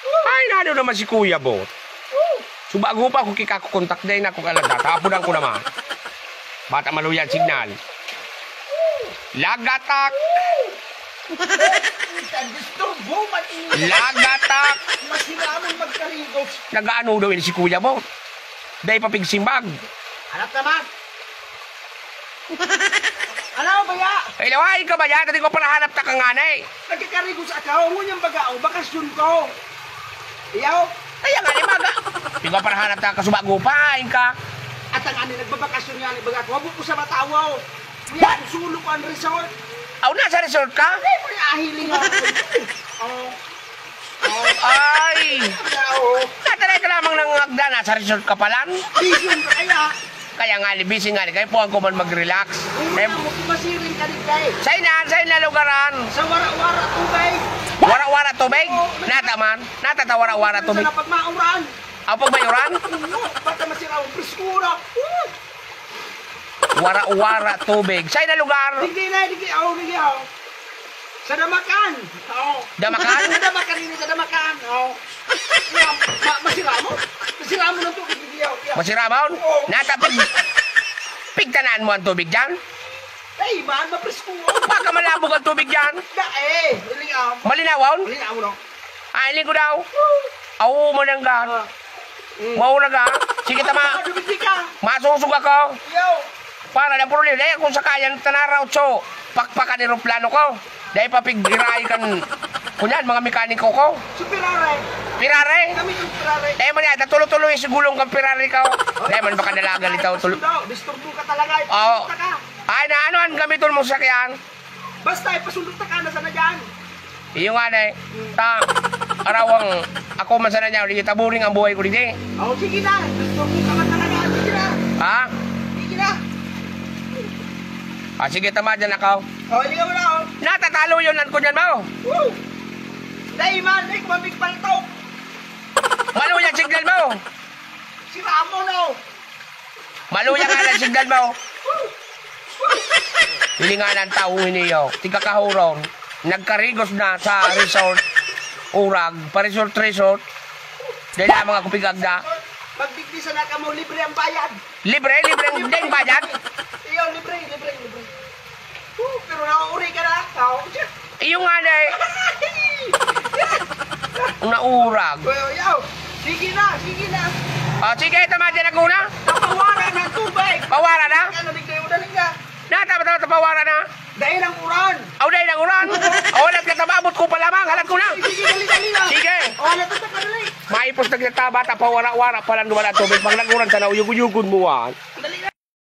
Ay, nano naman si Kuya Bot. So bago pa ako kikakontak din ako kalada. Tapunan ko naman. Bata maluyan signal. Lagatak. Lagatak. Masilamang magkarigos. Nagaano daw yun si Kuya Bot. Dahil papigsimbag. Hanap naman. Ano ba ya? Ay, laway ka ba yan? Dati ko pala hanap ta kang anay. Nagkakarigos ako. Ngunyang bagao. Bakasyon ko. Iyaw. Kaya nga ni Maga. Di ko pala hanap ta kasubago pa. Ka. At ang ani nagbabakasyon nga ni baga. Huwag ko sa matawaw. What? Sulo ko ang resort. Aw, nasa resort ka? Ay, mo niya ahiling ako. Oh. Ay! Oo. Natalay ka lamang ng agda. Nasa resort ka pala. Vision ka kaya. Kaya nga, busy nga. Kaya po ako man mag-relax. Una mo kumasiring ka rin kay. Sa'yo na lugaran. Sa wara-wara tubay. Wara-wara tubig? Nataman? Natatawara-wara tubig? Sa napag mauran. Ang pagbayuran? Basta masira ang preskura. Wara-wara tubig. Sa'yo na lugar? Hindi na, hindi ako. Sa Damakan. Oo. Damakan? Sa Damakan, hindi sa Damakan. Oo. Masira mo? Masira mo ng tubig. Hindi ako. Masirabaon? Natapig. Pigtanaan mo ang tubig dyan? Ay, maan mapreskura. Baka malabog ang tubig dyan? Hiling ako. Malinawaon? Hiling ako, no? Hiling ko daw. Awo mo nang gan. Mauna ka. Sige tama. Dumiti ka. Masusog ako. Yo. Para na problema. Dahil kung sakayan tanaraw so, pakpakan aeroplano ko. Dahil papigiray kan. Kunyan, mga mekaniko ko. So, pirare. Pirare? Kami yung pirare. Dahil mo niya, tulo-tuloy sa gulong kang pirare ka. Dahil man baka dalagan ito. Disturbo ka talaga. Oo. Ipasundot ka. Ay, na ano ang gamiton mo sa sakyan? Basta, ipasundot ka na sana dyan. Iyo nga na ta, arawang ako man sana niya, hindi taburing ang buhay ko dito. Oh, sige na. Disturbo ka man talaga. Sige na. Ha? Sige na. Ah, sige, tama dyan ako. Oh, hindi ka mo na ako. Natatalo yun lang ko dyan mo. Woo! Dahil man, dahil kumabig paltok. Maluyang signal mo. Si Ramo, no? Maluyang nga lang signal mo. Hindi nga ng tao hiniyo. Tika kahuron. Nagkarigos na sa resort. Urag. Pa-resort. Dahil na mga kupigagda. Magbigtisa na ka mo, libre ang bayad. Libre ang ding bayad. Iyo, libre. Pero nauuri ka na. Iyo nga na naurag. Yo, sige na. Ah, sige, tama dyan ako na. Tapawaran ng tubig. Pawara na? Ano, udaling ka. Pawara na. Dahil ang uran. Aw, dahil ang uran. Awalat ka tababot ko pa lamang. Halat ko na. Sige, dali na. Sige. Halat ka dali. Maipos na kita bata, pawara-wara pa lang wala tubig. Pag naguran sa nauyug-uyugon mo,